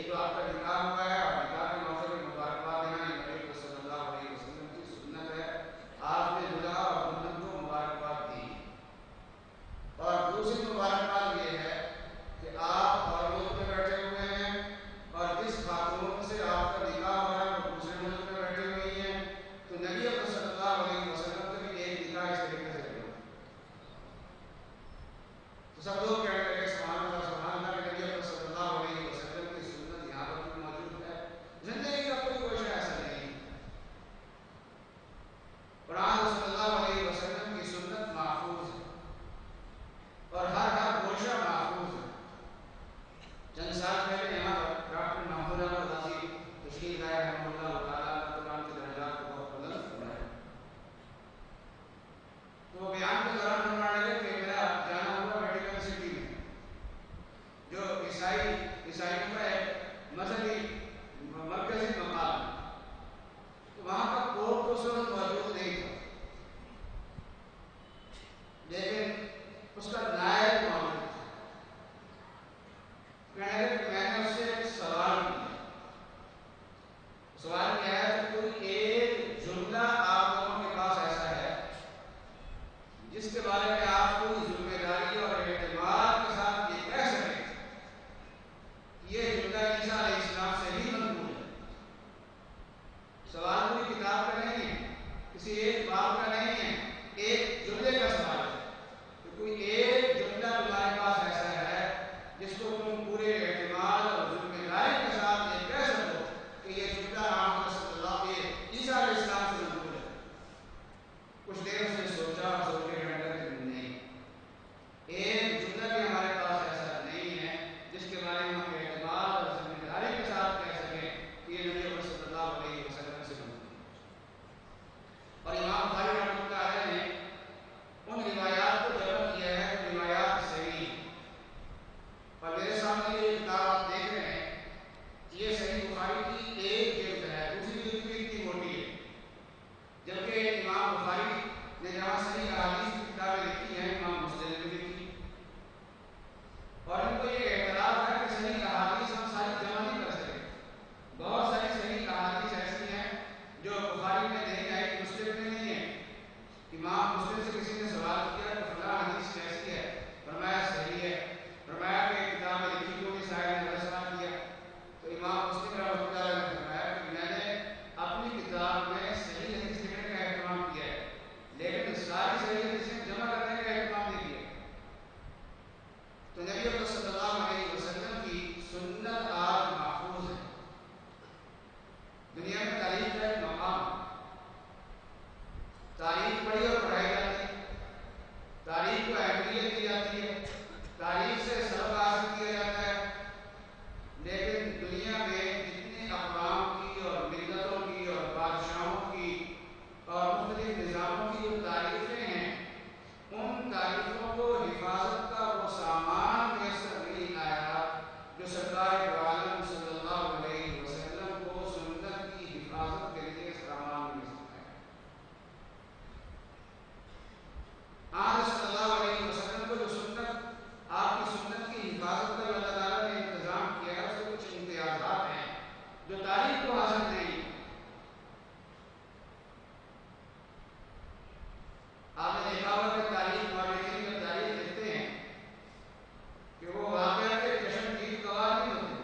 جو آپ کا نکاح ہوا ہے اور نکاح کے موقع میں مبارکباد دینا یہ نبی صلی اللہ علیہ وسلم کی سنت ہے. آپ نے دلہا اور دلہن کو مبارکباد دی. اور دوسری مبارکباد یہ ہے کہ آپ اور ملک میں بیٹھے ہوئے ہیں اور جس خاتون سے آپ کا نکاح ہوا ہے وہ دوسرے ملک میں بیٹھی ہوئی ہیں، تو نبی صلی اللہ علیہ وسلم کا بھی ایک نکاح اس طریقے سے ہوا. تو سب لوگ کہنے لگے سبحان اللہ کہ نبی صلی اللہ علیہ وسلم کی سنت یہاں پر بھی موجود ہے. زندگی کا کوئی شے ایسا نہیں. قرآن صلی اللہ علیہ وسلم کی سنت محفوظ ہے اور ہر گوشہ محفوظ ہے. چند سال پہلے یہاں پر ڈاکٹر محمود احمد غازی تشریف لائے رحمہ اللہ تعالیٰ قرآن کے درجات کو بہت بلند فرمائے. تو وہ بیان کے دوران فرمانے لگے کہ میرا جانا ہوا ویٹیکن سٹی میں جو عیسائیوں کا ایک مذہبی مرکزی مقام ہے. تو وہاں کا پوپ تو اس وقت موجود نہیں تھا، لیکن اس کا نائب موجود تھا. کہنے لگے کہ میں نے اس سے ایک سوال کیا. سوال کیا ہے کہ کوئی ایک جملہ آپ لوگوں کے پاس ایسا ہے جس کے بارے میں آپ کوئی ذمہ داری اور اعتماد کے ساتھ یہ کہہ سکیں یہ جملہ عیسیٰ علیہ السلام سے ہی منقول ہے. سوال کوئی کتاب کا نہیں ہے، کسی ایک باب کا نہیں ہے، ایک جملے کا سوال ہے کہ کوئی ایک جملہ تمہارے پاس ایسا ہے جس کو تم پورے اعتماد اور ذمہ داری کے ساتھ یہ کہہ سکو کہ یہ جملہ محمد صلی اللہ علیہ عیسیٰ علیہ السلام سے منقول ہے. کچھ دیر اس نے سوچا اور سوچ کے کہنے لگا کہ نہیں، ایک جملہ بھی ہمارے پاس ایسا نہیں ہے جس کے بارے میں ہم اعتماد اور ذمہ داری کے ساتھ کہہ سکیں کہ یہ نبی صلی اللہ علیہ وسلم سے منقول ہے. اور امام بخاری رحمۃ اللہ علیہ نے ان روایات کو جمع کیا ہے جو روایات صحیح ہیں. اور میرے سامنے یہ کتاب آپ دیکھ رہے ہیں، یہ صحیح بخاری کی ایک جلد ہے، دوسری جلد بھی اتنی موٹی ہے. جبکہ امام بخاری نے جہاں صحیح احادیث کی کتابیں لکھی ہیں امام مسلم نے بھی لکھی، اور ان کو یہ اعتراض ہے کہ صحیح احادیث ہم ساری جمع نہیں کر سکے. بہت ساری صحیح احادیث ایسی ہیں جو بخاری میں نہیں آئی، مسلم میں نہیں ہے. امام مسلم سے کسی نے سوال کیا کہ فلاں حدیث کیسی ہے؟ فرمایا صحیح ہے. فرمایا کہ کتاب میں لکھی کیوں نہیں؟ صاحب نے سوال کیا تو امام مسلم رحمۃ اللہ علیہ نے فرمایا کہ میں نے اپنی کتاب میں صحیح حدیث لکھنے کا اہتمام کیا ہے، لیکن ساری صحیح حدیثیں جمع کرنے کا اہتمام نہیں کیا. تو نبی صلی اللہ علیہ وسلم کی سنت آج محفوظ ہے. دنیا میں تاریخ کا ایک مقام، تاریخ پڑھی اور پڑھائی جاتی ہے، تاریخ کو اہمیت دی جاتی ہے، تاریخ سے سبق حاصل کیا جاتا ہے. لیکن دنیا میں جتنے اقوام کی اور ملتوں کی اور بادشاہوں کی اور مختلف نظاموں کی جو تاریخیں ہیں، ان تاریخوں کو حفاظت کا وہ سامان میسر نہیں آیا جو سرکار دو عالم صلی اللہ علیہ وسلم کو سنت کی حفاظت کے لیے سامان میسر آیا. آج صلی اللہ علیہ وسلم کو جو سنت، آپ کی سنت کی حفاظت کا جو اللہ تعالیٰ نے انتظام کیا ہے، اس کے کچھ امتیازات ہیں جو تاریخ کو حاصل نہیں. آپ نے دیکھا ہوگا کہ تاریخ مورخین جب تاریخ لکھتے ہیں کہ وہ واقعات کے چشمگیر گواہ نہیں ہوتے،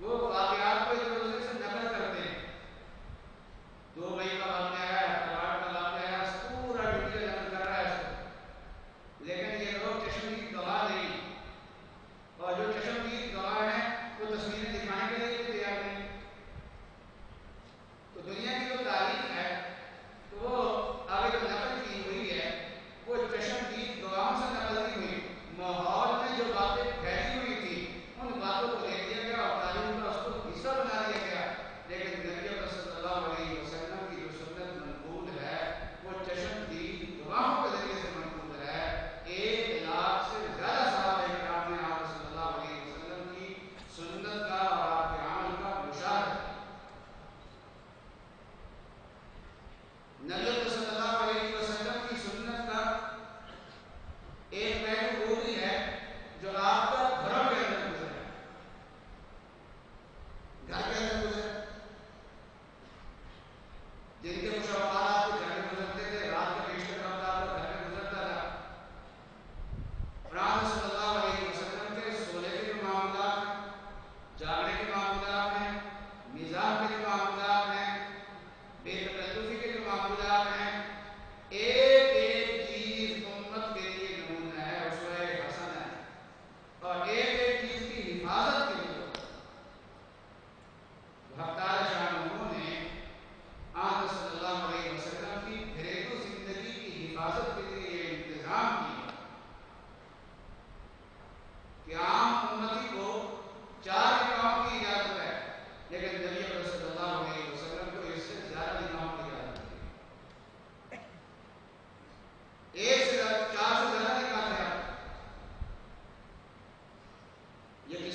وہ واقعات کو ایک دوسرے سے نقل کرتے ہیں. 2 مئی کا واقعہ ہے، 8 کا واقعہ ہے، پورا ڈیٹیل نقل کر رہا ہے اس کو. لیکن یہ لوگ چشمگیر گواہ نہیں، اور جو چشمگیر گواہ ہیں وہ تصویریں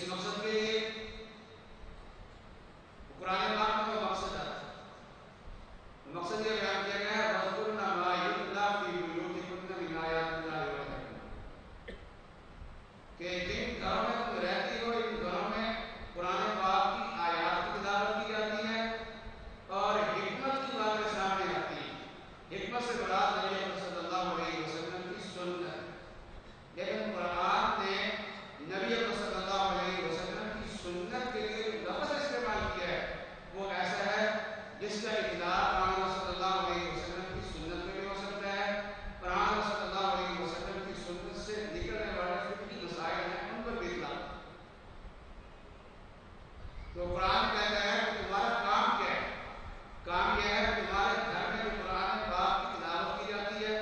مقصد کے لیے قرآن پاک میں وہ مقصد ہے، مقصد یہ بیان کیا گیا ہے وَاذْكُرْنَ مَا يُتْلَىٰ فِي بُيُوتِكُنَّ مِنْ آيَاتِ اللَّهِ وَالْحِكْمَةِ، کہ جن گھروں میں تم رہتی ہو ان گھروں میں قرآن پاک کی آیات کی تلاوت کی جاتی ہے اور حکمت کی باتیں سامنے آتی ہیں۔ حکمت سے مراد نبی اکرم صلی اللہ علیہ وسلم کی سنت، لیکن قرآن نے نبی اکرم صلی اللہ علیہ وسلم کی سنت کے لیے جو لفظ استعمال کیا ہے وہ ایسا ہے جس کا اطلاق قرآن صلی اللہ علیہ وسلم کی سنت میں بھی ہو سکتا ہے، قرآن صلی اللہ علیہ وسلم کی سنت سے نکلنے والے فقہی مسائل ہیں ان پر بھی اطلاق۔ تو قرآن کہتا ہے کہ تمہارا کام کیا ہے؟ کام یہ ہے کہ تمہارے گھر میں جو قرآن پاک کی تلاوت کی جاتی ہے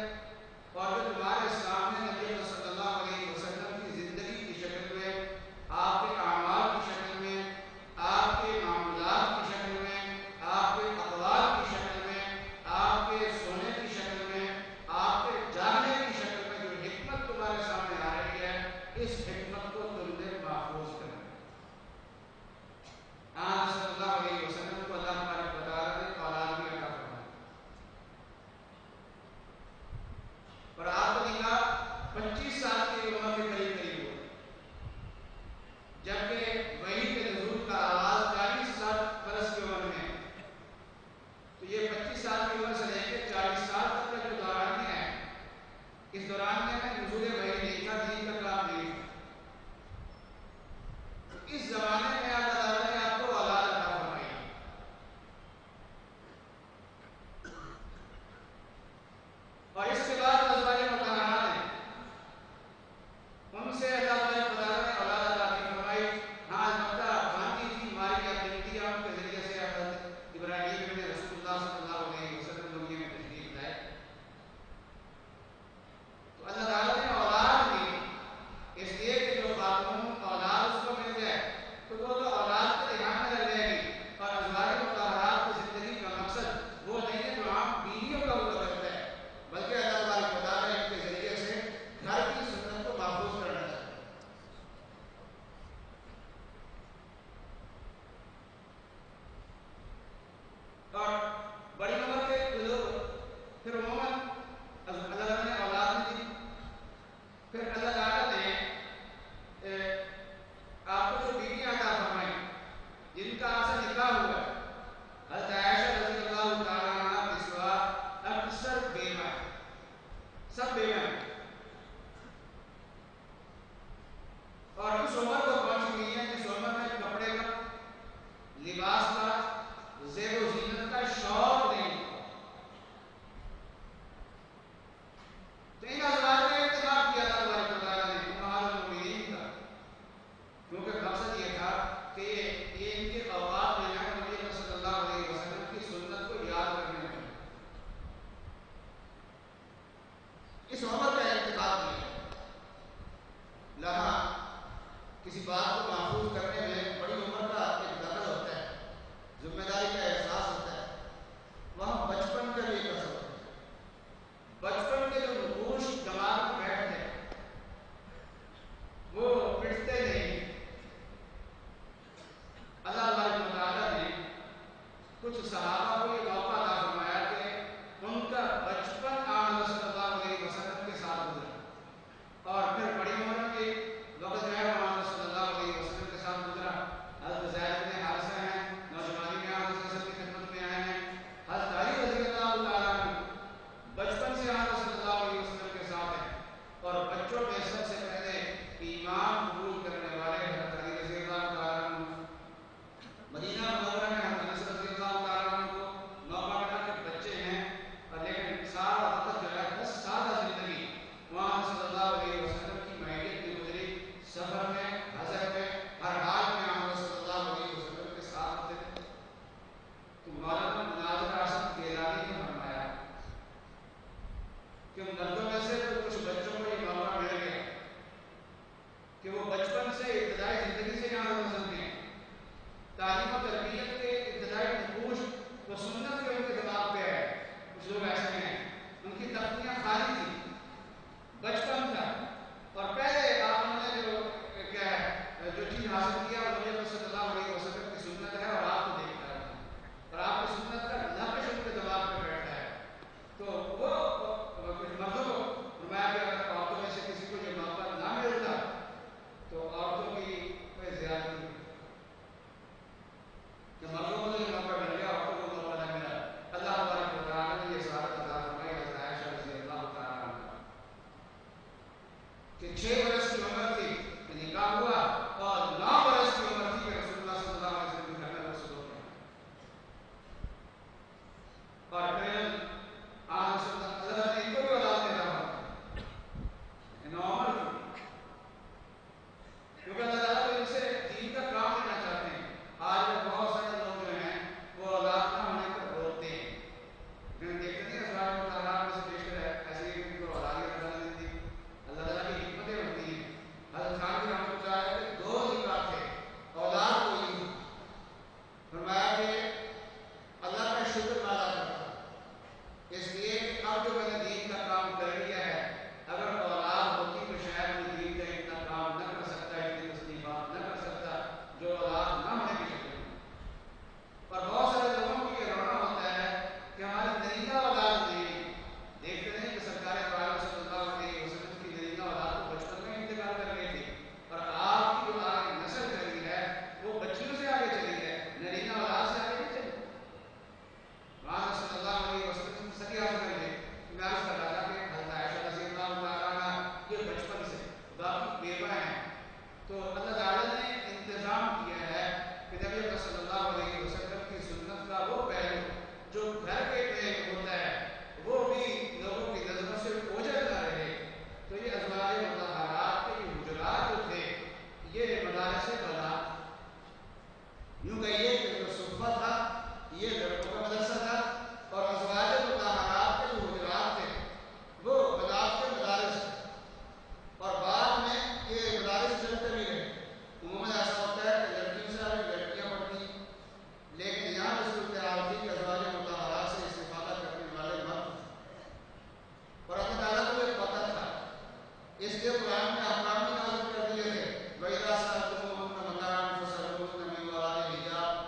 اور جو تمہارے سامنے نبی اکرم صلی اللہ علیہ وسلم کی زندگی کی شکل میں، آپ کے اعمال کی شکل میں، آپ کے معمولات کی شکل میں، آپ کے اقوال کی شکل میں، آپ کے سونے کی شکل میں، آپ کے جاگنے کی شکل میں جو حکمت تمہارے سامنے آ رہی ہے، اس حکمت کو تم نے محفوظ کرنا ہے۔ آن صلی اللہ علیہ وسلم کو اللہ تبارک و تعالیٰ نے اولاد بھی عطا فرمائی اور آپ کا نکاح 25 سال کی عمر کے قریب قریب ہوا، جبکہ وحی کے نزول کا آغاز 40 برس کی عمر میں ہے۔ تو یہ 25 سال کی عمر سے لے کے 40 سال تک کا جو دوران ہے، اس دوران میں نزول وحی نہیں تھا، دین کا کام نہیں تھا۔ تو اس زمانے میں اللہ تعالیٰ نے آپ کو اولاد عطا فرمائی اور اس کے بعد ازواج مطہرات ہیں، ان سے اللہ تعالیٰ نے اولاد عطا فرمائی۔ ہاں البتہ خاندی تھی ماریہ بنت عمران کے ذریعے سے حضرت ابراہیم نے رسول اللہ صلی اللہ علیہ وسلم دنیا میں تشریف لائے۔ تو اللہ تعالیٰ نے اولاد دی اس لیے کہ جو خاتون اولاد اس کو مل جائے تو وہ تو اولاد کے دھیان میں رہ جائے گی، اور ازواج مطہرات کی زندگی کا مقصد وہ نہیں ہے جو عام بیویوں کا ہوا کرتا ہے، بلکہ اللہ تبارک و تعالیٰ ان کے ذریعے سے گھر کی سنت کو محفوظ کرنا چاہتا ہے۔ اور بڑی عمر کے لوگ پھر عموماً اللہ تعالیٰ نے اولاد دی، پھر اللہ تعالیٰ نے آپ کو جو بیویاں عطا فرمائی جن کا آپ سے نکاح ہوا ہے، حضرت عائشہ رضی اللہ تعالیٰ عنہ کے سوا اکثر بیوہ ہیں، سب بیوہ ہیں، اور اس عمر کو پہنچ گئی ہیں جس عمر میں کپڑے کا، لباس کا، زیب و زینت کا شوق نہیں ہوتا۔ تو ان ازواج نے انتخاب کیا اللہ تبارک و تعالیٰ نے امہات المؤمنین کا، کیونکہ مقصد یہ تھا کہ یہ ان کے اوقات میں ہے نبی اکرم صلی اللہ علیہ وسلم کی سنت کو یاد کرنے میں اس عمر کا انتخاب کیا۔ لہٰذا کسی بات کو محفوظ کرنے میں بڑی عمر کا ایک دخل ہوتا ہے، ذمہ داری کا احساس ہوتا ہے، وہاں بچپن کا بھی اثر ہوتا ہے۔ بچپن کے جو نقوش دماغ میں بیٹھتے ہیں وہ مٹتے نہیں۔ اللہ تبارک و تعالیٰ نے کچھ صحابہ کو یہ موقع عطا فرمایا کہ ان کا بچپن آن صلی اللہ علیہ وسلم کے ساتھ گزرا، اور پھر بڑی عمر کے وقت جو ہے آن صلی اللہ علیہ وسلم کے ساتھ گزرا۔ حضرت زید بن حارثہ ہیں، نوجوانی میں آن صلی اللہ علیہ وسلم کے جو چیز حاصل کیا وہ نبی صلی اللہ علیہ وسلم کی سنت ہے اور آپ کو دیکھتا ہے اور آپ کی سنت کا نقش ان کے دماغ پہ بیٹھا ہے. تو وہ مردوں کو فرمایا کہ اگر عورتوں میں سے کسی کو یہ موقع نہ ملتا تو عورتوں کی کوئی زیادتی نہیں کہ مردوں کو یہ موقع مل گیا عورتوں کو موقع نہ ملا. اللہ تبارک و تعالیٰ نے یہ سعادت عطا فرمائی حضرت عائشہ رضی اللہ تعالیٰ عنہا کہ 6 برس کی عمر تھی کہ نکاح ہوا اور 9 برس کی عمر تھی کہ رسول اللہ صلی اللہ علیہ وسلم کے گھر میں رسول ہو گئے. اور پھر اللہ نے ان کو بھی اولاد دے رہا تھا 9 عمر تھی کیونکہ اللہ تعالیٰ تو ان سے دین کا کام لینا چاہتے ہیں. آج میں بہت سارے لوگ جو ہیں وہ اولاد نہ ہونے پر روتے ہیں لیکن دیکھتے نہیں ازواج مطہرات میں سے بیشتر ہے ایسے ہی ان کو اولاد ہی اللہ نے دی. اللہ تعالیٰ کی حکمتیں ہوتی ہیں. حضرت خان کی رحمۃ اللہ علیہ کے 2 ذکر تھے اولاد کو ہی فرمایا کہ اللہ کا شکر ادا کرتا اس لیے کہ اب جو میں نے دین کا کام کر لیا ہے اگر اولاد ہوتی تو شاید میں دین کا اتنا کام نہ کر سکتا اتنی تصنیفات نہ کر سکتا جو اولاد نہ ہونے کی شکل میں. اور بہت سارے لوگوں کو یہ رونا ہوتا ہے کہ ہماری نرینا اولاد نہیں. دیکھتے نہیں کہ سرکار عالم صلی اللہ علیہ وسلم کی نرینا اولاد کو بچپن میں انتقال کر گئی تھی اور آپ کی جو آگے نسل چلی ہے وہ بچیوں سے آگے چلی ہے نرینا اولاد سے آگے نہیں چلی. وہاں صلی اللہ علیہ وسلم سکی حاصل کر لے میں عرض کر رہا تھا کہ حضرت عائشہ رضی اللہ تعالیٰ عنہا یہ بچپن سے باقی بیوہ ہیں تو اللہ تعالیٰ نے انتظام کیا ہے کہ نبی صلی اللہ علیہ وسلم کی سنت کا وہ پہلو جو گھر کے میں ہوتا ہے وہ بھی لوگوں کی نظروں سے اوجھل نہ رہے. تو یہ ازواج مطہرات کے یہ حجرات جو تھے یہ مدارس بنات یوں کہیے کہ جو صحبہ تھا یہ لڑکوں کا مدرسہ تھا اور ازواج مطہرات کے جو حجرات تھے وہ بنات کے مدارس تھے. اور بعد میں یہ مدارس چلتے بھی رہے. عموماً ایسا ہوتا ہے کہ لڑکیوں سے آگے لڑکیاں پڑھتی ہیں لیکن یہاں جو صورتحال تھی کہ ازواج مطہرات سے استفادہ کرنے والے مرد اور اللہ تعالیٰ کو یہ پتہ تھا اس لیے قرآن میں احکام بھی نازل کر دیے تھے. وَإِذَا سَأَلْتُمُوهُنَّ مَتَاعًا فَاسْأَلُوهُنَّ مِنْ وَرَاءِ حِجَابٍ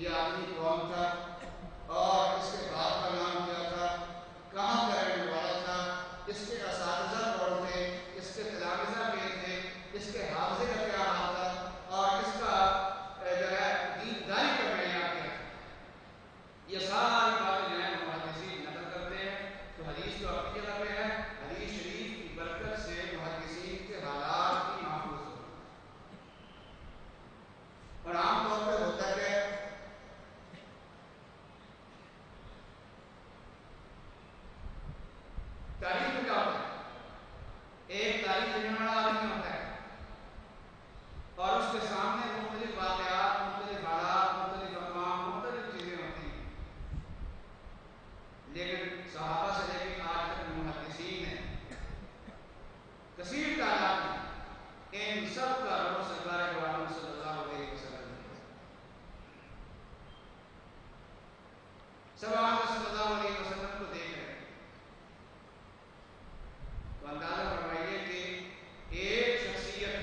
یہ آدمی کون تھا اور اس کے باپ کا نام کیا تھا، کہاں کا رہنے والا تھا، اس کے اساتذہ کون تھے، اس کے تلامذہ کون تھے، اس کے حافظے کا کیا حال تھا، اور اس کا جو ہے دینداری کا معیار کیا تھا۔ یہ ساری باتیں جو ہیں محدثین نقل کرتے ہیں۔ تو حدیث تو اپنی جگہ پہ ہے، حدیث شریف کی برکت سے محدثین کے حالات بھی محفوظ ہوتے ہیں۔ اور عام طور پہ ہوتا ہے تاریخ میں کیا ہوتا ہے، ایک تاریخ دینے والا آدمی ہوتا ہے اور اس کے سامنے مختلف واقعات، مختلف حالات، مختلف اقوام، مختلف چیزیں ہوتی ہیں، لیکن صحابہ سے لے کے آج تک محدثین نے کثیر تعداد میں ان سب کا رب سرکار عالم صلی اللہ علیہ وسلم سب آج صلی اللہ علیہ وسلم کو دیکھ رہے ہیں۔ تو اندازہ فرمائیے کہ ایک شخصیت،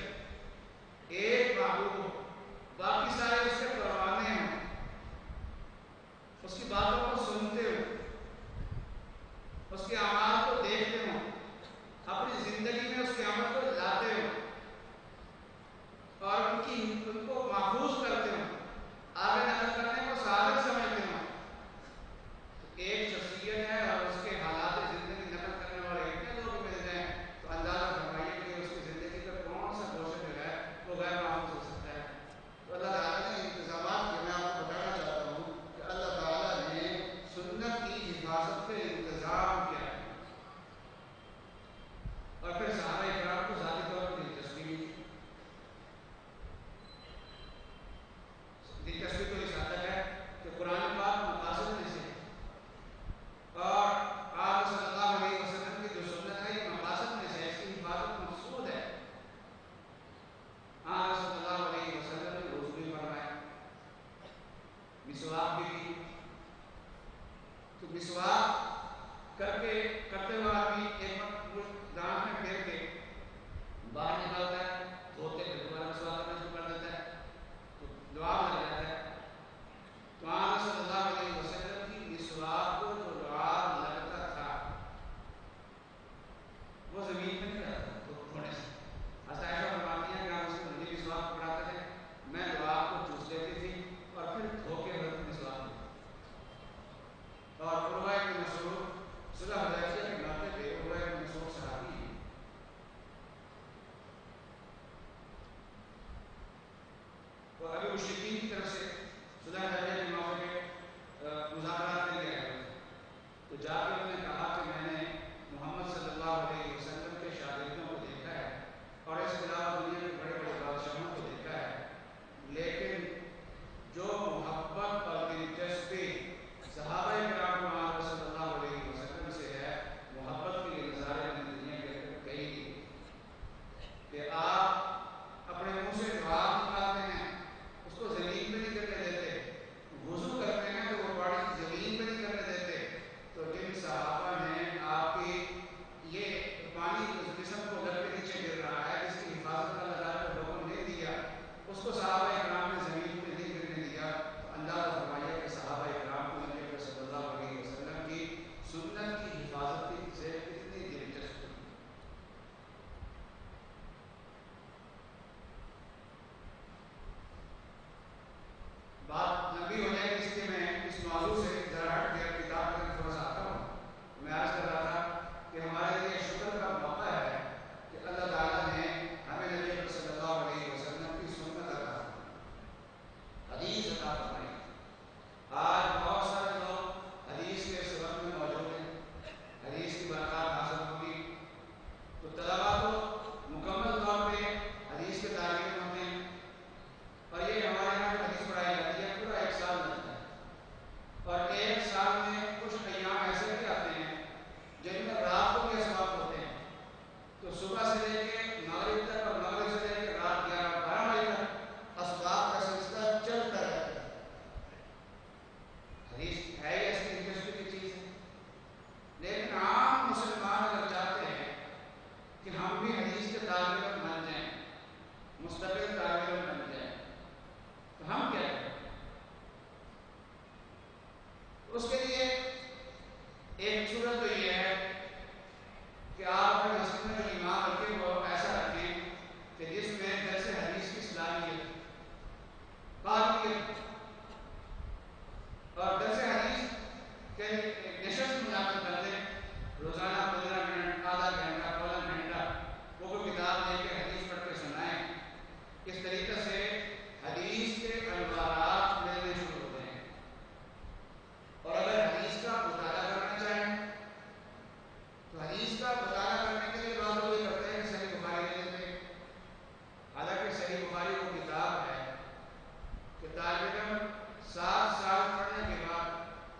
ایک محبوب ہو، باقی سارے اس کے پروانے ہوں، اس کی باتوں کو سنتے ہو، اس کے اعمال کو دیکھتے ہو، اپنی زندگی میں اس کے عمل کو لاتے ہو اور ان کو محفوظ کرتے ہو، آگے نقل کرنے کو سعادت سمجھتے ہو۔ تو ایک شخصیت ہے اور اس کے حالات زندگی نقل کرنے والے اتنے لوگ مل جائیں تو اندازہ فرمائیے کہ اس کی زندگی کا کون سا گوشہ جو ہے وہ غیر محفوظ ہو سکتا ہے۔ تو اللہ تعالیٰ نے انتظامات کے، میں آپ کو بتانا چاہتا ہوں کہ اللہ تعالیٰ نے سنت کی حفاظت پہ انتظام کیا ہے، اور پھر صحابہ اکرام کو ذاتی طور پر دلچسپی بھی تھی۔ دلچسپی تو اس حد تک ہے کہ قرآن پاک مقاصد میں سے اور آپ صلی اللہ علیہ وسلم کی جو سنت ہے یہ مقاصد میں سے، اس کی حفاظت مقصود ہے۔ آپ صلی اللہ علیہ وسلم نے وضو بھی فرمایا، مسواک بھی کی۔ تو مسواک کرتے ہوئے آدمی ایک وقت دانت میں پھیر کے باہر نکالتا ہے، دھوتے پھر دوبارہ مسواک کرنا شروع کر دیتا ہے، تو دعا لگ جاتا ہے۔ تو آپ صلی اللہ علیہ وسلم کی مسواک کو جو دعا لگتا تھا وہ زمین میں نہیں رہتا تھا، تو تھوڑے سے عائشہ فرماتی ہیں کہ آپ اس کو مجھے مسواک پکڑاتے تھے، میں دعا کو چوس لیتی تھی اور پھر دھو کے حضرت مسواک لیتی۔ اور عروہ بن مسعود صلح حدیبیہ کے موقع پہ عروہ بن مسعود صحابی ہیں، تو ابھی مشرکین کی طرف سے صلح حدیبیہ کے موقع پہ مذاکرات کے لیے آئے ہوئے، تو جا کے انہوں نے کہا کہ میں نے محمد صلی اللہ علیہ وسلم کے شاگردوں کو دیکھا ہے اور اس کے علاوہ دنیا کے بڑے بڑے بادشاہوں کو دیکھا ہے، لیکن جو محبت اور دلچسپی صحابہ کرام کو صلی اللہ علیہ وسلم سے ہے، محبت کے یہ نظارے میں نے دنیا کے اندر کئی دیے کہ آپ اپنے منہ سے جو آپ نکالتے ہیں اس کو زمین پہ نہیں کرنے دیتے، وضو کرتے ہیں تو وہ پانی زمین پہ نہیں کرنے دیتے۔ تو جن صحابہ نے آپ کی یہ پانی جسم کو گھر کے نیچے گر رہا ہے، جس کی حفاظت کا اللہ تعالیٰ نے حکم نہیں دیا، اس کو صحابہ اکرام نے زمین پہ نہیں گرنے دیا۔ تو اندازہ فرمائیے کہ صحابہ اکرام کو نبی اکرم صلی اللہ علیہ وسلم کی سنت کی حفاظت سے کتنی دلچسپی۔ بات لمبی ہو جائے گی اس لیے میں اس موضوع سے ذرا ہٹ کے کتاب میں تھوڑا سا آتا ہوں۔ میں عرض کر رہا تھا کہ ہمارے لیے شکر کا موقع ہے کہ اللہ تعالیٰ نے ہمیں نبی اکرم صلی اللہ علیہ وسلم کی سنت عطا فرمائی، حدیث عطا فرمائی،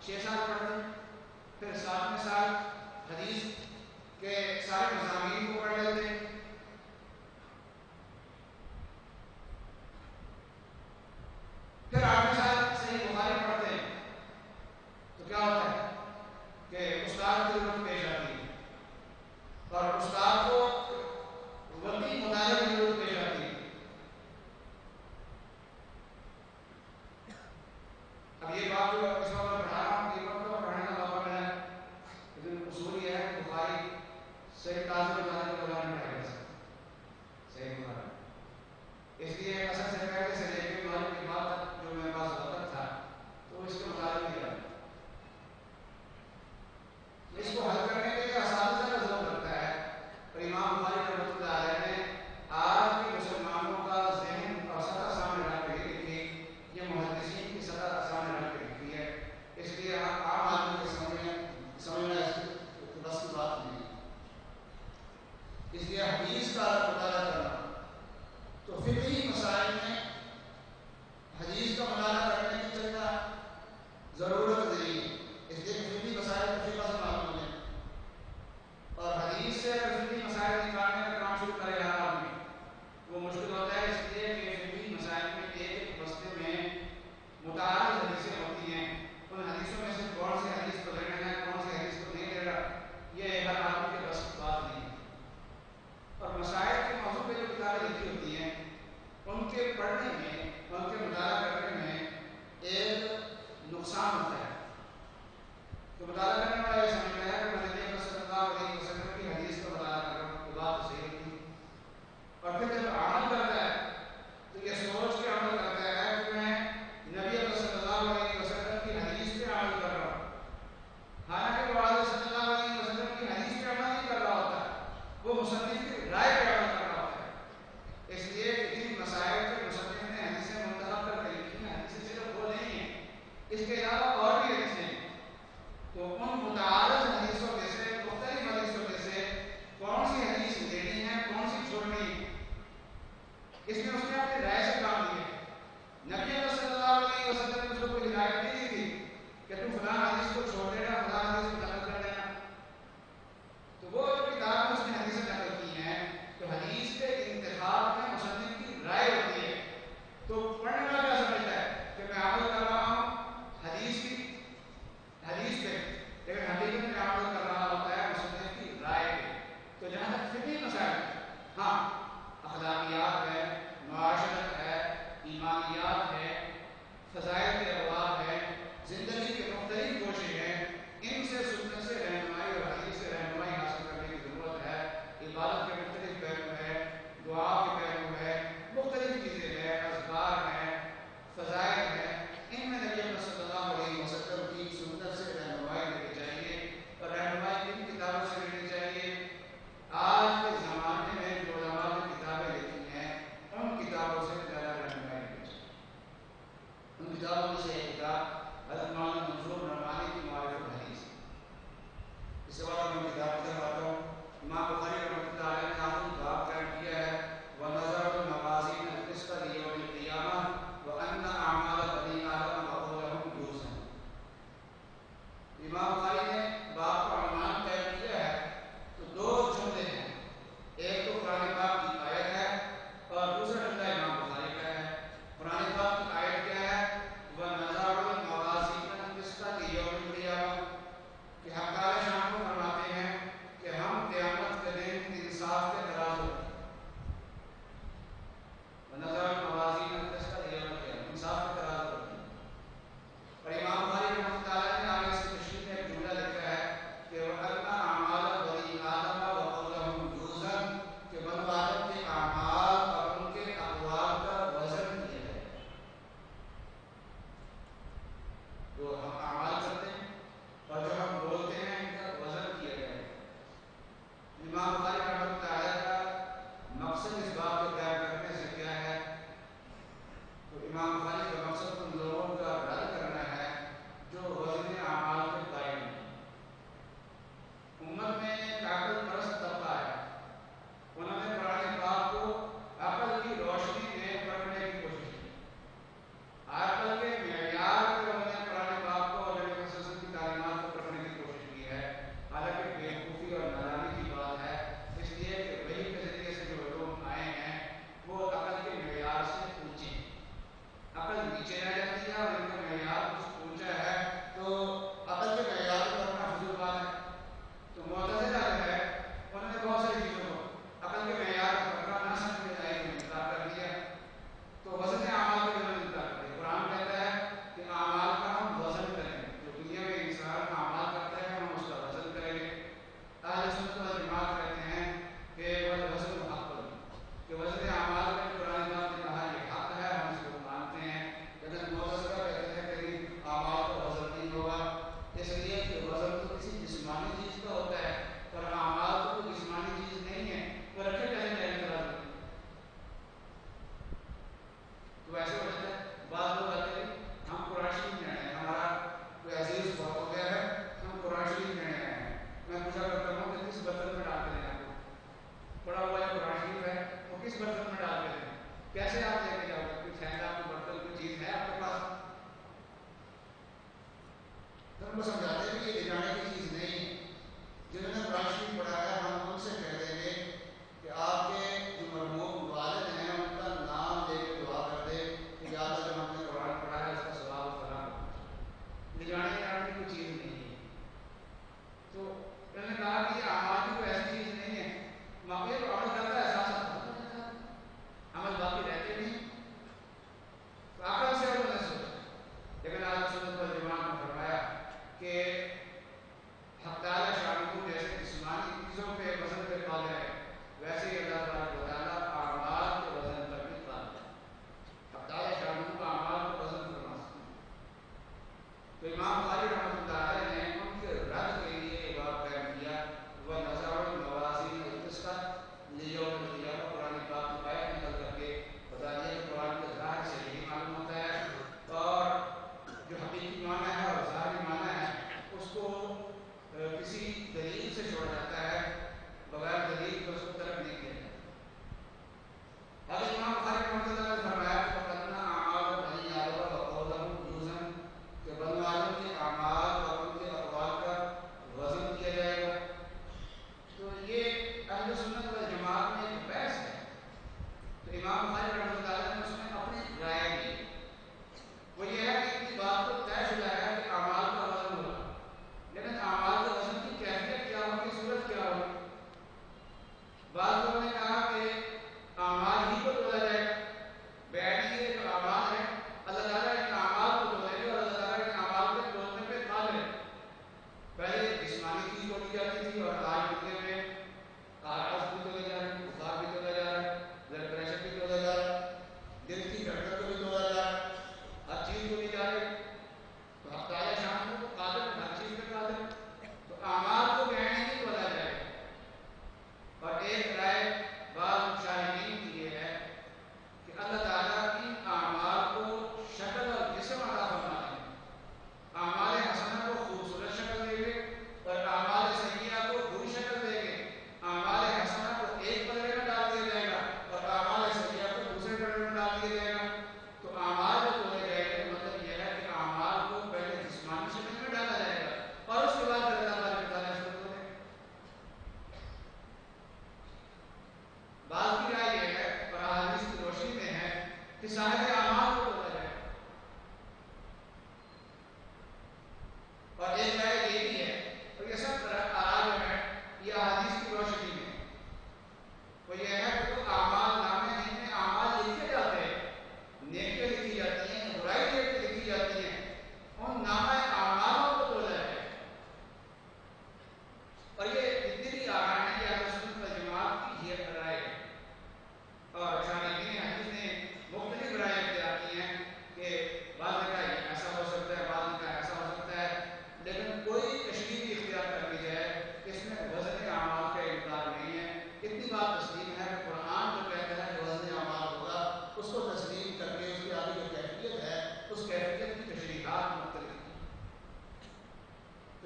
6 سال پڑھتے ہیں، پھر 7ویں سال حدیث کے سارے مضامین کو پڑھ لیتے ہیں، پھر 8ویں سال صحیح بخاری پڑھتے ہیں. تو کیا ہوتا ہے کہ استاد کی ضرورت پیش آتی ہے اور استاد کو وقتی مطالعے کی ضرورت پیش آتی ہے. اب یہ بات جو اس وقت میں پڑھا رہا ہوں، یہ وقت میں پڑھنے کا موقع ملا ہے، لیکن اصول یہ ہے کہ بخاری صحیح تازہ مطالعے کے بغیر نہیں پڑھا جا سکتا صحیح بخاری. اس لیے اصل سے پہلے سے لے کے مغرب کے بعد تک جو میرے پاس وقت تھا تو اس کے مطالعے میں کیا اس کو حل کرنے کے لیے اساتذہ کا ضرورت لگتا ہے. اور امام بخاری رحمۃ اللہ علیہ نے آج کے مسلمانوں کا ذہن اور سطح سامنے رکھ کے لکھی، یہ محدثین کی سطح سامنے رکھ کے لکھی ہے. اس لیے عام آدمی کے سمجھنا اس بس کی بات نہیں. اس لیے حدیث کا مطالعہ کرنا تو فقہی مسائل میں حدیث کا مطالعہ کرنے کی چلتا ضرورت نہیں ہے. اس لیے فقہی مسائل کو فقہ سے معلوم ہے اور حدیث سے فقہی مسائل نکالنے کا کام شروع کرے ہر آدمی وہ مشکل ہوتا ہے. اس لیے کہ فقہی مسائل میں ایک مسئلے میں متعدد حدیثیں ہوتی ہیں، ان حدیثوں میں سے کون سی حدیث کو لینا ہے کون سی حدیث کو نہیں لینا یہ ہر آدمی کے بس کی بات نہیں ہے. اور مسائل کے موضوع پہ جو کتابیں لکھی ہوتی ہیں ان کے پڑھنے میں ان کے مطالعہ کرنے میں ایک نقصان ہوتا ہے. تو مطالعہ کرنے والا یہ سمجھتا ہے کہ نبی صلی اللہ علیہ وسلم کی حدیث کا مطالعہ کر رہا ہوں یہ بات صحیح ہوتی ہے. اور پھر جب عمل کرتا ہے تو یہ سوچ کے عمل کرتا ہے کہ میں نبی صلی اللہ علیہ وسلم کی حدیث پہ عمل کر رہا ہوں، حالانکہ وہ صلی اللہ علیہ وسلم کی حدیث پہ عمل نہیں کر رہا ہوتا، وہ مصنف کی رائے پہ عمل کر رہا ہوتا ہے. اس لیے جن مسائل کے مصنف نے حدیثیں منتخب کر کے لکھی ہیں حدیثیں صرف وہ نہیں ہیں، اس کے علاوہ اور بھی حدیثیں ہیں. تو ان متعارف حدیثوں میں سے مختلف حدیثوں میں سے کون سی حدیث لینی ہے کون سی چھوڑنی ہے اس میں اس نے اپنی رائے سے کام لیا. نبی صلی اللہ علیہ وسلم نے اس کو کوئی ہدایت نہیں دی تھی کہ تم فلاں حدیث کو چھوڑ دینا فلاں حدیث کو نقل کر دینا. تو وہ جو کتاب میں اس نے حدیثیں نقل کی ہیں تو حدیث کے انتخاب میں مصنف کی رائے ہوتی ہے. تو پڑھنے والا کیا سمجھتا ہے کہ میں عمل کر رہا ہوں حدیث پہ، لیکن حقیقت میں عمل کر رہا ہوتا ہے مصنف کی رائے پہ. تو جہاں تک فقہی مسائل ہاں اخلاقیات ہے، معاشرت ہے، ایمانیات ہے، فضائل کے ابواب ہے، زندگی کے مختلف گوشے ہیں، ان سے سنت سے رہنمائی اور حدیث سے رہنمائی حاصل کرنے کی ضرورت ہے. عبادت کے مختلف پہلو ہے، دعا کے پہلو ہے، مختلف چیزیں ہیں، اذکار ہیں، فضائل ہیں، ان میں نبی صلی اللہ علیہ وسلم کی سنت سے رہنمائی لینی چاہیے. اور رہنمائی کن کتابوں سے لینی چاہیے؟ آج کے زمانے میں جو علماء نے کتابیں لکھی ہیں ان کتابوں سے زیادہ رہنمائی لینی چاہیے. ان کتابوں میں سے ایک کتاب حضرت مولانا منصور نعمانی کی معارف الحدیث. اس کے بعد میں کتاب کی طرف آتا ہوں. امام بخاری رحمۃ اللہ علیہ نے آخری باب قائم کیا ہے وَنَظَرُ الْمَوَازِينَ الْقِسْطَ لِيَوْمِ الْقِيَامَةِ وَأَنَّ أَعْمَالَ بَنِي آدَمَ وَقَوْلَهُمْ جُوزٌ. امام بخاری نے باب کا عنوان قائم کیا ہے تو دو جملے ہیں، ایک تو قرآن پاک کی آیت ہے اور دوسرا جملہ امام بخاری کا ہے. قرآن پاک کی آیت کیا ہے؟ وَنَظَرُ الْمَوَازِينَ الْقِسْطَ لِيَوْمِ الْقِيَامَةِ کہ حق تعالی شان کو فرماتے ہیں کہ ہم قیامت کے دن انصاف کے ترازو نظر الموازین القسط لیوم القیامہ انصاف کے ترازو رکھیں. اور امام بخاری رحمۃ اللہ علیہ نے آگے اس تشریح میں ایک جملہ لکھا ہے کہ وَأَنَّ أَعْمَالَ بَنِي آدَمَ وَقَوْلَهُمْ جُوزًا کہ بنو آدم کے اعمال اور ان کے اقوال کا وزن کیا جائے. جو ہم اعمال کرتے ہیں اور جو ہم بولتے ہیں ان کا وزن کیا جائے. امام بخاری رحمۃ اللہ علیہ کا مقصد اس بات کو قائم کرنے سے کیا ہے؟ تو امام بخاری کا مقصد ان لوگوں کا رد کرنا ہے جو وزن اعمال کے قائم ہیں. امت میں ایک عقل پرست طبقہ ہے، انہوں نے قرآن پاک کو عقل کی روشنی میں پڑھنے کی کوشش کی. عقل کے معیار پر انہوں نے قرآن پاک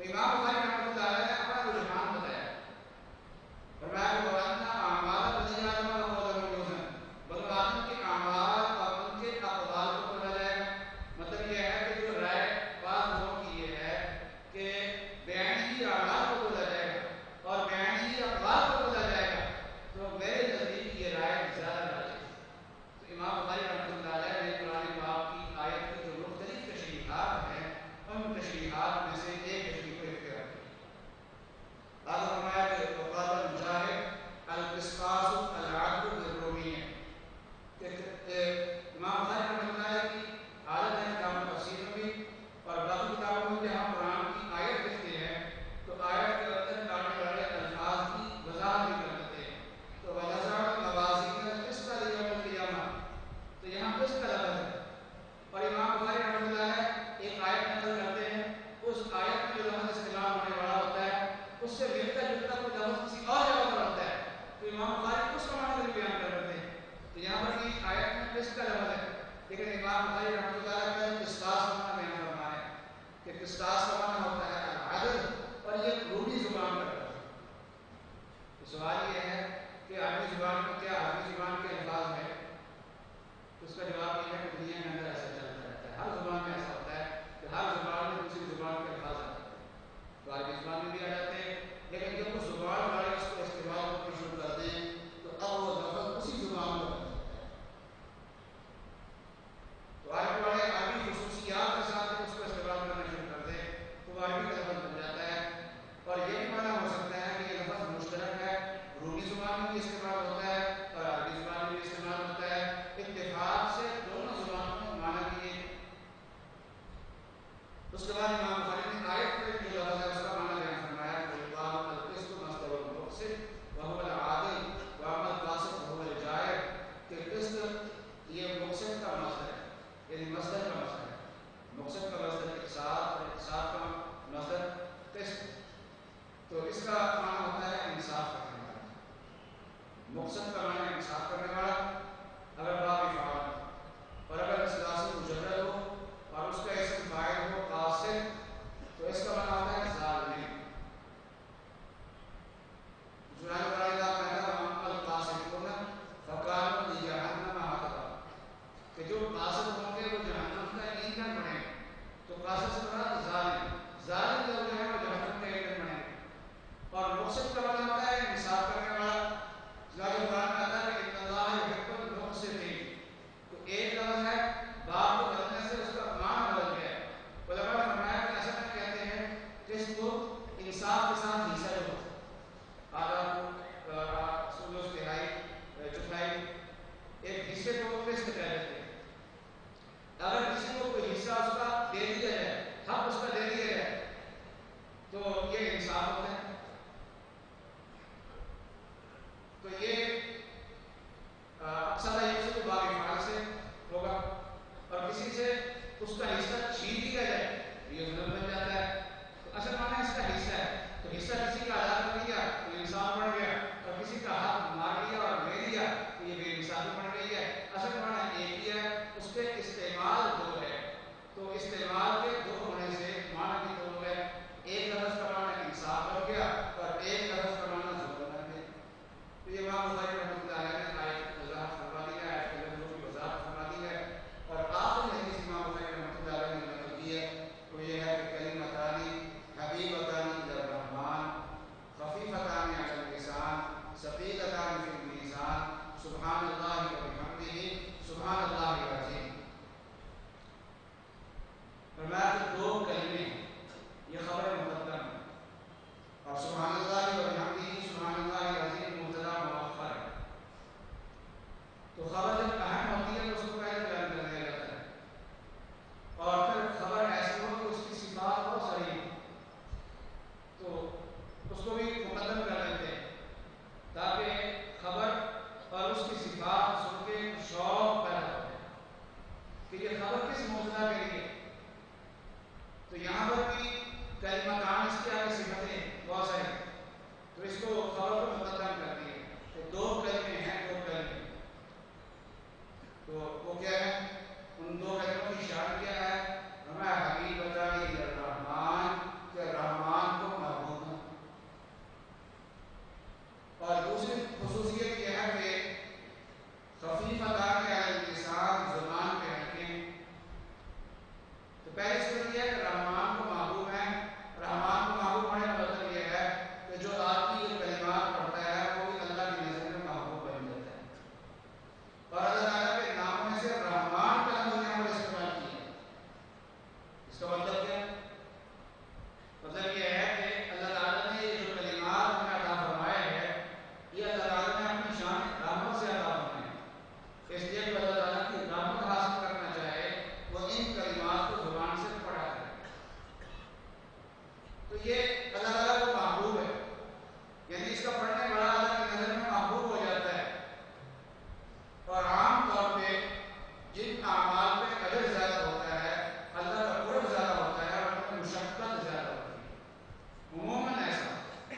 امام بخاری رحمۃ اللہ علیہ نے اپنا رجحان بتایا، فرمایا کہ وَأَنَّ أَعْمَالَ بَنِي آدَمَ وَقَوْلَهُمْ يُوزَنُ، بنو آدم کے اعمال اور ان کے اقوال کو تولا جائے گا۔ مطلب یہ ہے کہ جو رائے بعض لوگوں کی یہ ہے کہ بیان ہی اعمال کو تولا جائے گا اور بیان ہی اقوال کو تولا جائے گا، تو میرے نزدیک یہ رائے زیادہ راجح ہے۔ تو امام بخاری رحمۃ اللہ علیہ نے قرآن پاک کی آیت کی جو مختلف تشریحات ہیں ان تشریحات میں سے ایک تشریح کو اختیار کیا۔ آگے فرمایا کہ وقال مجاہد القسطاس العدل بالرومیہ، کہ امام بخاری رحمۃ اللہ علیہ کی عادت ہے کتاب تفسیر میں بھی اور باقی کتابوں میں کہ ہم قرآن کی آیت لکھتے ہیں تو آیت کے اندر آنے والے الفاظ کی وضاحت بھی کر دیتے ہیں۔ تو وَنَزَعَ الْمَوَازِينَ الْقِسْطَ لِيَوْمِ الْقِيَامَةِ، تو یہاں قسط کا لفظ ہے اور امام بخاری رحمۃ اللہ علیہ ایک آیت نقل کرتے ہیں، اس آیت میں جو لفظ استعمال ہونے والا ہوتا ہے اس سے ملتا جلتا کوئی لفظ کسی اور جگہ پر ہوتا ہے تو امام بخاری اس کا معنی بھی بیان کر دیتے ہیں۔ تو یہاں پر بھی آیت میں قسط کا لفظ ہے، لیکن امام بخاری رحمۃ اللہ علیہ نے قسطاس کا معنی بیان فرمایا ہے کہ قسطاس کا معنی ہوتا ہے العدل، اور یہ رومی زبان کا لفظ ہے۔ تو سوال یہ ہے کہ عربی زبان میں کیا عربی زبان کے الفاظ ہیں؟ اس کا جواب یہ ہے کہ دنیا کے اندر ایسا چلتا رہتا ہے، ہر زبان میں ایسا ہوتا ہے کہ ہر زبان میں دوسری زبان کے الفاظ آتے ہیں، تو عربی زبان میں بھی آ جاتے ہیں، لیکن جب وہ زبان والے اس کو استعمال کرنا شروع کرتے ہیں تو اب وہ لفظ اسی زبان کو بن جاتا ہے۔ تو عربی والے عربی خصوصیات کے ساتھ اس کو استعمال کرنا شروع کر دیں تو وہ عربی کا لفظ بن جاتا ہے، اور یہ بھی معنی ہو سکتا ہے کہ یہ لفظ مشترک ہے، رومی زبان میں بھی استعمال ہوتا ہے اور عربی زبان میں بھی استعمال ہوتا ہے، اتفاق سے دونوں زبانوں میں معنی بھی ایک۔ اس کے بعد امام بخاری نے آیت میں جو لفظ ہے اس کا معنی بیان فرمایا کہ وَيُقَالُ الْقِسْطُ مَصْدَرُ الْمُقْسِطِ وَهُوَ الْعَادِلُ وَأَمَّا الْقَاسِطُ فَهُوَ الْجَائِرُ، کہ قسط یہ مقسط کا مصدر ہے، یعنی مصدر کا مصدر ہے، مقسط کا مصدر اقساط اور اقساط کا مصدر قسط، تو اس کا معنی ہوتا ہے انصاف کرنے والا۔ مقسط کا معنی انصاف کرنے والا اگر باب فعال، اور اگر اصلاح مجرد ہو اور اس کا اسم فاعل ہو قاصد کا مطلب کیا ہے؟ مطلب یہ ہے کہ اللہ تعالیٰ نے یہ جو کلمات ہمیں عطا فرمائے ہیں یہ اللہ تعالیٰ نے اپنی شان رحمت سے عطا فرمائے ہیں، اس لیے کہ اللہ تعالیٰ کی رحمت حاصل کرنا چاہے وہ ان کلمات کو زبان سے پڑھا کرے. تو یہ اللہ تعالیٰ کو محبوب ہے، یعنی اس کا پڑھنے والا اللہ کی نظر میں محبوب ہو جاتا ہے. اور عام طور پہ جن اعمال پہ اجر زیادہ ہوتا ہے اللہ کا قرب زیادہ ہوتا ہے اور ان میں مشقت زیادہ ہوتی ہے. عموماً ایسا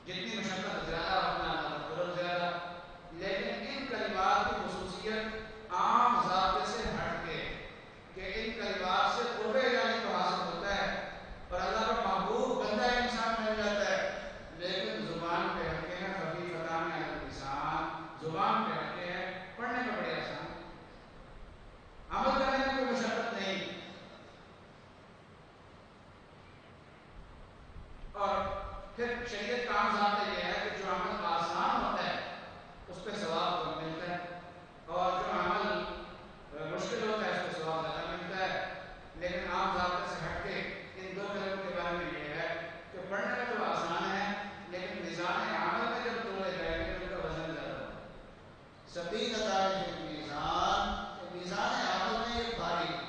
جتنی مشقت زیادہ اتنا اللہ کا قرب زیادہ. لیکن ان کلمات کی خصوصیت عام ضابطے سے ہٹ کے کہ ان کلمات سے قرب الہی کو حاصل ہوتا ہے اور اللہ کا محبوب بندہ انسان بن جاتا ہے. لیکن زبان پہ ہلکے ہیں، خفیفتان علی اللسان، زبان پہ ہلکے ہیں، پڑھنے میں بڑے آسان، عمل کرنے میں کوئی مشقت نہیں. اور پھر شریعت کا عام ضابطہ یہ ہے کہ جو عمل آسان ہوتا ہے اس پہ ثواب کم ملتا ہے اور جو عمل مشکل ہوتا ہے اس پہ ثواب زیادہ ملتا ہے. لیکن عام ضابطے سے ہٹ کے ان دو کلموں کے بارے میں یہ ہے کہ پڑھنے میں تو آسان ہے لیکن میزان عمل میں جب تولے جائیں گے تو ان کا وزن زیادہ ہوگا. ثقیلۃ فی المیزان، میزان عمل میں یہ بھاری ہے.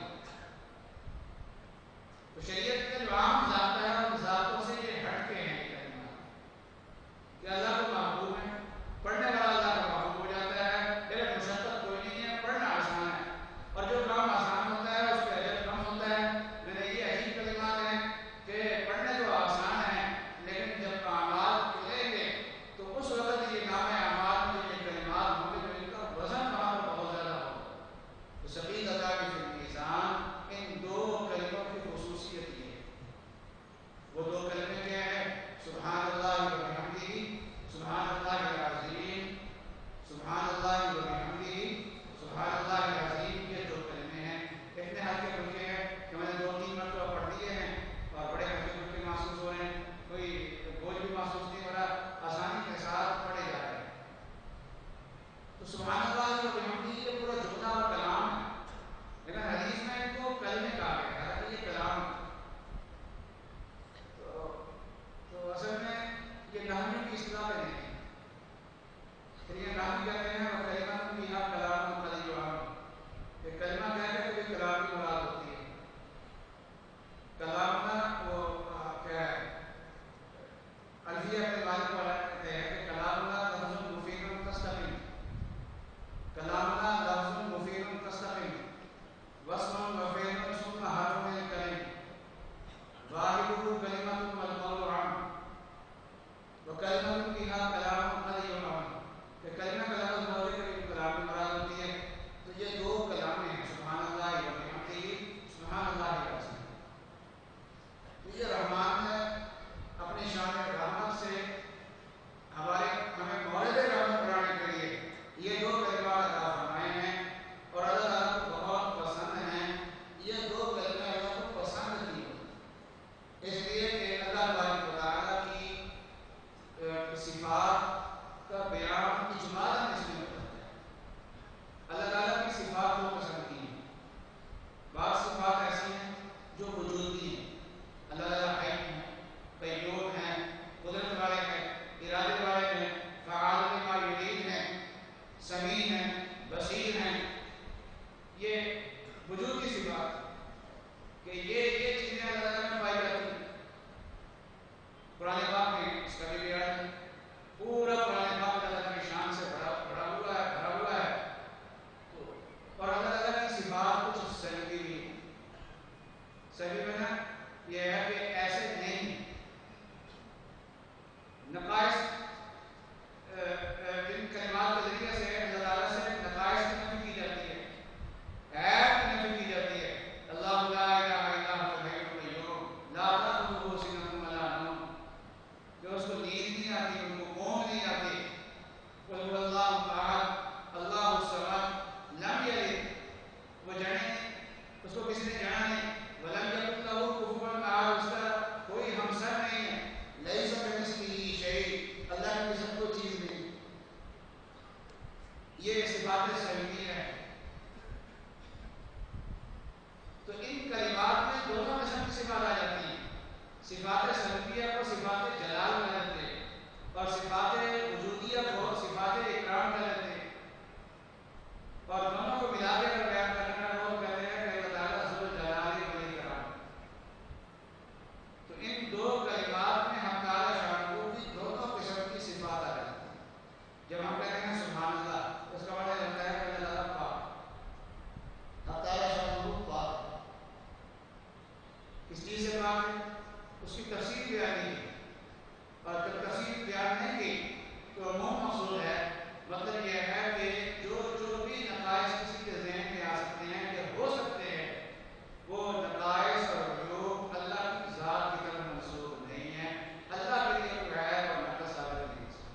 تو شریعت کا جو عام ضابطہ ہے ان ضابطوں سے یہ ہٹ کے ہیں یہ کلمات کہ اللہ کو محبوب ہے، پڑھنے والا اللہ کا محبوب ہو جاتا ہے. لیکن مشقت کوئی نہیں ہے، پڑھنا آسان ہے اور جو کام آسان ہوتا ہے اس پہ اجر کم ہوتا ہے. میرے یہ عجیب کلمات ہیں کہ پڑھنے تو آسان ہے لیکن جب اعمال کھلیں گے تو اس وقت یہ نام اعمال میں یہ کلمات ہوں گے جو ان کا وزن وہاں پر بہت زیادہ ہوگا. تو ثقیلۃ فی المیزان ان دو کلموں کی خصوصیت یہ ہے. وہ دو کلمے کیا ہیں؟ سبحان اللہ و بحمدہ، سبحان اللہ العظیم، سبحان اللہ و بحمدہ، سبحان اللہ العظیم. یہ دو کلمے ہیں، اتنے ہلکے پھلکے ہیں کہ میں نے 2-3 مرتبہ پڑھ لیے ہیں اور بڑے ہلکے پھلکے محسوس ہو رہے ہیں، کوئی بوجھ بھی محسوس نہیں ہو رہا، آسانی کے ساتھ پڑھے جا رہے ہیں. تو سبحان اللہ و بحمدہ یہ پورا جملہ اور کلام ہے، لیکن حدیث میں ان کو کلمے کہا گیا ہے حالانکہ یہ کلام ہے. تو اصل میں یہ نحوی کی اصطلاح پہ نہیں ہے. پھر یہ نحوی کہتے ہیں اور کلمہ فیہا کلام قلیل، یہ کلمہ کہتے ہیں کہ کلام کی مراد ہوتی ہے. کلام کا وہ کیا ہے؟ الفیہ اپنے مالک والا کہتے ہیں کہ کلام کا لفظ مفید تستقیم، کلام کا لفظ مفید تستقیم، واسم وفعل ثم حرف الکلم، واحدہ کلمۃ والقول عام، وکلمۃ فیہا کلام قلیل عام. کہ کلمہ کا لفظ بولے کہ کلام کی مراد ہوتی ہے. تو یہ دو کلام ہیں، سبحان اللہ و بحمدہ، سبحان اللہ العظیم. یہ رحمان ہے اپنی شان رحمت سے ہمیں مورد رحمت بنانے کے لیے یہ دو کلمات عطا فرمائے ہیں اور اللہ تعالیٰ کو بہت پسند ہیں. یہ دو کلمے اللہ کو پسند نہیں ہوتے اس لیے کہ اللہ تبارک و تعالیٰ کی صفات کا بیان اجمالاً اس میں ہوتا ہے. اللہ تعالیٰ کی صفات کو پسند کی ہیں. بعض صفات ایسی ہیں جو وجودی ہیں، اللہ تعالیٰ حی ہیں، قیوم ہیں، قدرت والے ہیں، ارادے والے ہیں، فعال لما یرید ہیں، سمیع ہیں، بصیر ہیں. یہ وجود کی صفات کہ یہ چیزیں اللہ تعالیٰ میں پائی جاتی ہیں. قرآن پاک میں اس کا بھی بیان ہے. پورا قرآن پاک اللہ تعالیٰ کی شان سے بھرا ہوا ہے. اور اللہ تعالیٰ کی صفات کچھ سلبی بھی ہیں. سلبی میں نا یہ ہے کہ ایسے نہیں نقائص، ان کلمات کے ذریعے سے اللہ تعالیٰ سے نقائص کی نفی کی جاتی ہے، عیب کی نفی کی جاتی ہے. اللہ لا الہ الا هو الحی القیوم لا تأخذہ سنۃ ولا نوم، کہ اس کو نیند نہیں آتی، ان کو اونگ نہیں آتی. قل هو اللہ احد اللہ الصمد لم یلد، وہ جڑیں اس کو کسی نے جانا نہیں، ولم یکن لہ کفوا احد، اس کا کوئی ہمسر نہیں ہے. لیس کمثلہ شیء، کس چیز سے پاک ہے، اس کی تفصیل بیان نہیں کی، اور جب تفصیل بیان نہیں کی تو عموم مقصود ہے، مطلب یہ ہے کہ جو بھی نقائص کسی کے ذہن میں آ سکتے ہیں یا ہو سکتے ہیں، وہ نقائص اور عیوب اللہ کی ذات کی طرف منسوب نہیں ہے، اللہ کے لیے کوئی عیب اور نقص ثابت نہیں ہو سکتا۔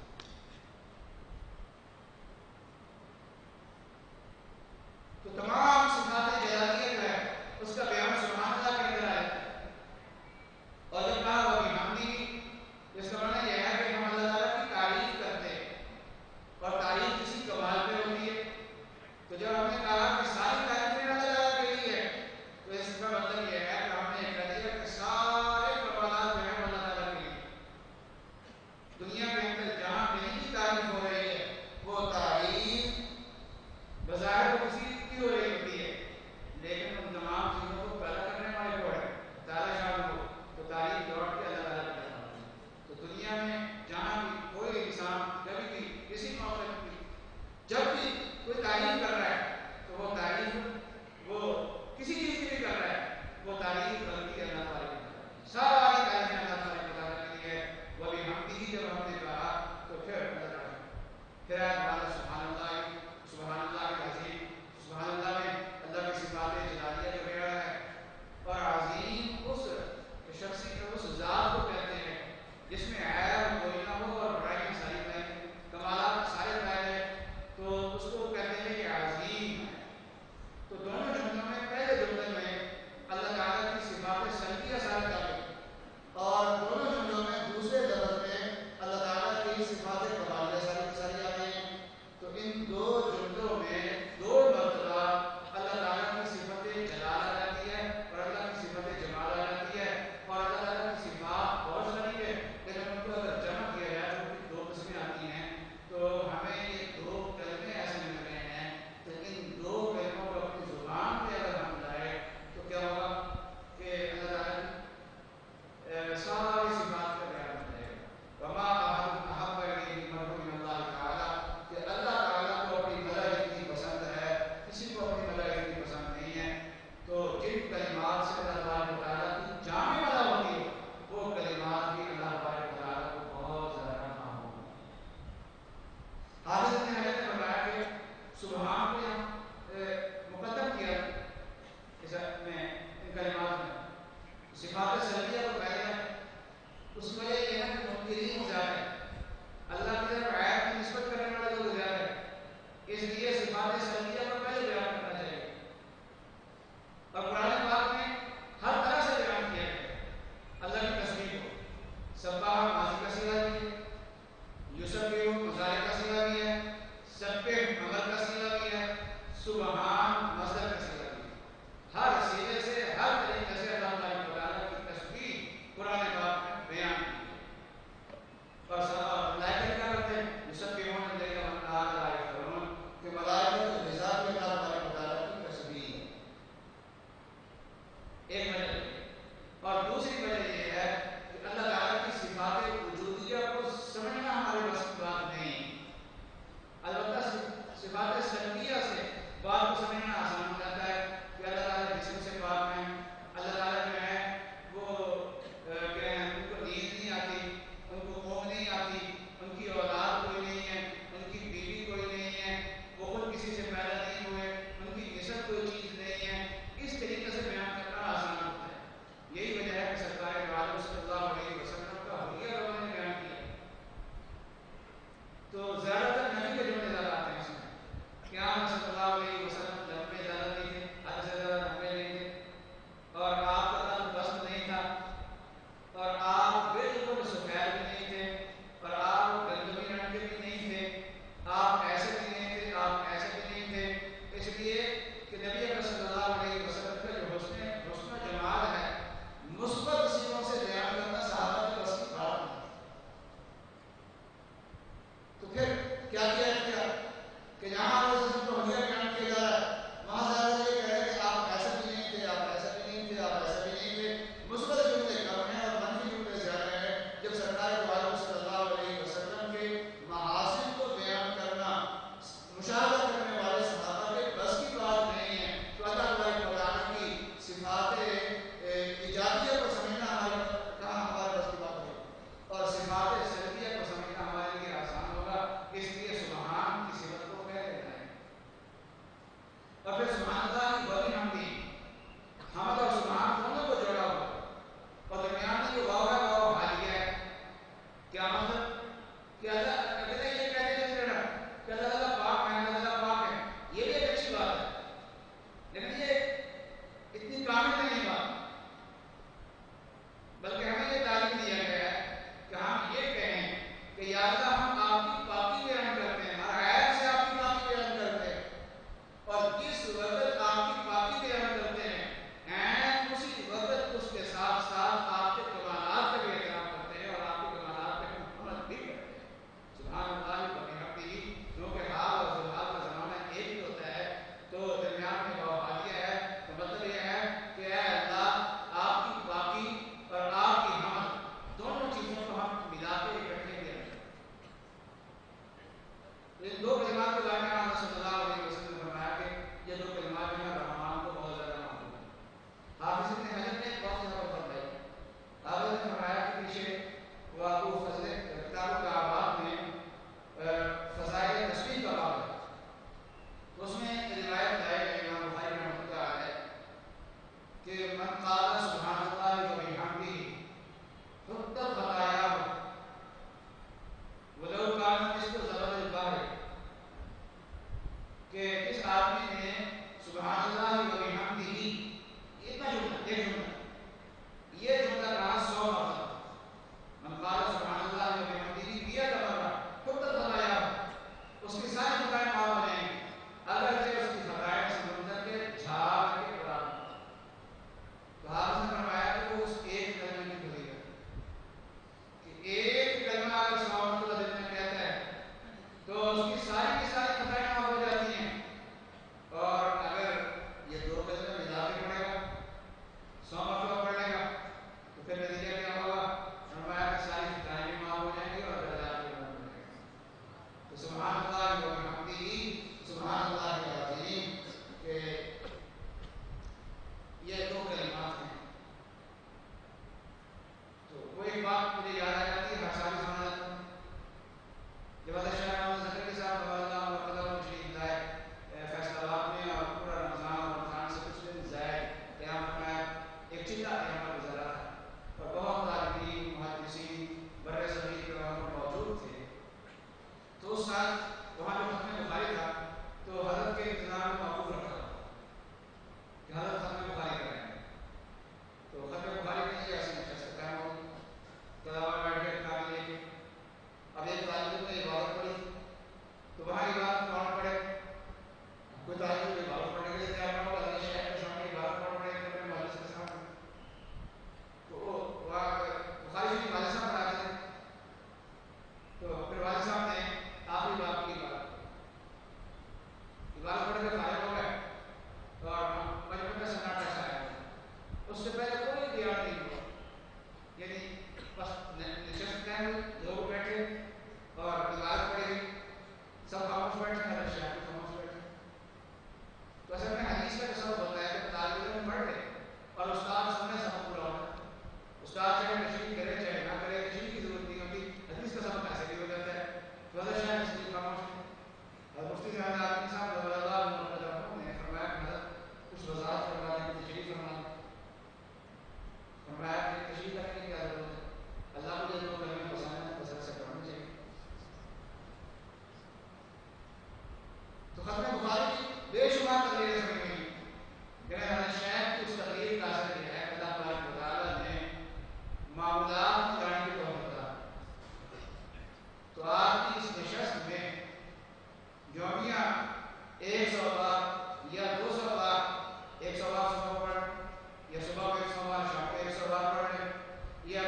تو تمام صفات جلالیہ جو ہے اس کا بیان سبحان اللہ کے اندر آیا، اور جب کہا وہ بھی حمدی، جس کا معنی یہ ہے کہ ہم اللہ تعالیٰ کی تعریف کرتے ہیں، اور تعریف کسی کمال پہ ہوتی ہے، تو جب ہم نے کہا کہ ساری تعریفیں اللہ تعالیٰ کے لیے ہے، تو اس کا مطلب یہ ہے کہ ہم نے کہہ دیا کہ سارے کمالات جو ہیں اللہ تعالیٰ کے لیے۔ دنیا کے اندر جہاں کہیں کی تعریف ہو رہی ہے، وہ تعریف بظاہر کسی کی ہو رہی ہوتی ہے، لیکن ان تمام چیزوں کو پیدا کرنے والے کو ہے تعالیٰ شان کو، تو تعریف لوٹ کے اللہ تعالیٰ کی طرف آتی ہے۔ تو دنیا میں جہاں بھی کوئی انسان کبھی بھی کسی موقع کی جب بھی کوئی تعریف کر رہا ہے، تو وہ تعریف وہ کسی چیز کی بھی کر رہا ہے، وہ تعریف بلکہ اللہ تعالیٰ کی طرف ہے۔ ساری تعریفیں اللہ تعالیٰ کے لیے ہے۔ وہ بھی ہم بھی جب ہم نے کہا تو پھر اللہ تعالیٰ پھر سبحان اللہ، سبحان اللہ العظیم، سبحان اللہ میں اللہ کی صفات جلالیہ کا بیان ہے، اور عظیم اس شخصی اس ذات کو کہتے ہیں جس میں عیب کوئی نہ ہو اور برائیاں ساری پائیں، کمالات سارے پائے ہیں، تو اس کو کہتے ہیں کہ عظیم ہے۔ تو دونوں جملوں میں پہلے جملے میں اللہ تعالیٰ کی صفات سلبیہ ثابت آ گئی، اور دونوں جملوں میں دوسرے لفظ میں اللہ تعالیٰ کی صفات کمالیہ ساری آ گئی ہیں۔ تو ان دو جملوں میں دو مرتبہ اللہ تعالیٰ کی صفت جلال آ جاتی ہے اور اللہ کی صفت جمال آ جاتی ہے، اور اللہ تعالیٰ کی صفات بہت ساری ہے، لیکن ان کو اگر جمع کیا جائے تو دو قسمیں آتی ہیں۔ تو ہمیں یہ دو کلمے ایسے مل رہے ہیں، تو ان دو کلموں کو اپنی زبان پہ اگر ہم لائیں تو کیا ہوگا کہ اللہ تعالیٰ ساری صفات کا بیان ہو جائے گا۔ وما احد احب الیہ من اللہ تعالیٰ، کہ اللہ تعالیٰ کو اپنی مدح اتنی پسند ہے، کسی کو اپنی مدح اتنی پسند نہیں ہے۔ تو جن کلمات سے اللہ تعالیٰ کی جامع مدح ہوتی ہے، وہ کلمات بھی اللہ تعالیٰ کو بہت زیادہ معمول ہیں۔ حافظ نے حضرت نے بتایا کہ سبحان کو یہاں مقدم کیا اس میں ان کلمات میں صفات سلبیہ کو پہلے، اس وجہ یہ ہے کہ منکرین زیادہ ہے، اللہ کی طرف عیب کی نسبت کرنے والے لوگ زیادہ ہے، اس لیے صفات سلبیہ کو پہلے بیان کرنا چاہیے، اور قرآن پاک میں ہر طرح سے بیان کیا ہے اللہ کی تسبیح کو۔ سبح ماضی کا صیغہ بھی ہے، یسبح مضارع کا صیغہ بھی ہے، سبح امر کا صیغہ بھی ہے، سبحان مصدر کا صیغہ بھی ہے۔ ہر صیغے سے ہر طریقے سے اللہ تعالیٰ کی ایک بات مجھے یاد آ جاتی ہے، ہر سال سنا جاتا ہوں، جب حضرت شاہ محمد زکریا صاحب اللہ مرتضیٰ تشریف لائے فیصل آباد میں، اور پورا رمضان اور رمضان سے کچھ دن زائد قیام فرمایا، ایک چلا قیام کا گزارا تھا اور بہت طالبین محدثین بر صغیر کے وہاں پر موجود تھے. تو اس سال وہاں جو ختم بخاری تھا تو حضرت کے انتظام میں موقوف رکھا کہ حضرت ختم بخاری کریں گے. تو ختم بخاری کے لیے ایسے نشست قائم ہو گئی، تلاوت بیٹھ کے کتابیں لے کے. اب ایک طالب علم نے عبادت پڑھی تو وہاں عبادت کون پڑھے؟ کوئی طالب علم عبادت پڑھنے کے لیے تیار نہ ہوگا، حضرت شیخ کے سامنے عبادت کون پڑھے؟ اپنے والد کے سامنے. تو وہاں بخاری شریف والد صاحب پڑھاتے تھے، تو پھر والد صاحب نے آخری بات کی عبادت پڑھ کے فارغ ہو گئے اور مجموعے کا سناٹا چھایا. اس سے پہلے کوئی بیان نہیں ہوا، یعنی بس نشست قائم ہوئی، لوگ بیٹھے اور عبادت پڑھی گئی، سب خاموش بیٹھے، حضرت شیخ بھی خاموش بیٹھے. تو اصل میں حدیث کا تصور ہوتا ہے کہ طالب علم پڑھ لے اور استاد سامنے سبق پورا ہوتا ہے. استاد چاہے تشریح کرے چاہے نہ کرے، تشریح کی ضرورت نہیں ہوتی، حدیث کا سبق ایسے بھی ہو جاتا ہے. تو حضرت شیخ اس لیے خاموش تھے. اور مفتی صاحب عالم صاحب رضی اللہ عنہ نے فرمایا کہ حضرت کچھ وضاحت فرما دیں، تشریح فرما دیں. فرمایا کہ تشریح کرنے کی کیا ضرورت ہے، اللہ کو جو کرنے پسند ہے پسند سے کرنا چاہیے. تو ختم بخاری کی بے شمار تقریریں سمجھ گئی، لیکن حضرت شیخ کی اس تقریر کا اثر یہ ہے کہ اللہ تبارک و تعالیٰ نے معمولات جانے کی توفیق عطا. تو آپ کی اس نشست میں یومیہ 100 بار یا 200 بار، 100 بار صبح پڑھ، یا صبح کو 100 بار، شام کو 100 بار پڑھ لیں، یا